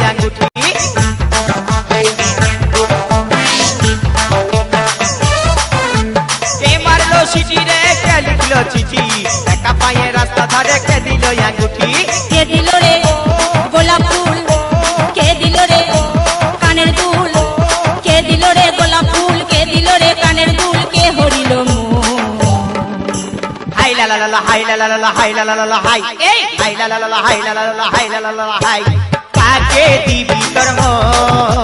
আঙ্গুঠি কে মারলো সিটি রে কে লিখলো চিঠি একা পায়ে রাস্তা ধারে কে দিল আঙ্গুঠি কে দিল রে গোলাপ ফুল কে দিল রে কানের দুল কে দিল রে গোলাপ ফুল কে দিল রে কানের দুল কে হরিল হাই লা লা লা হাই লা লা লা হাই লা লা লা হাই এই হাই লা লা লা হাই লা লা লা হাই লা লা লা হাই কাকে দিবি তোর মন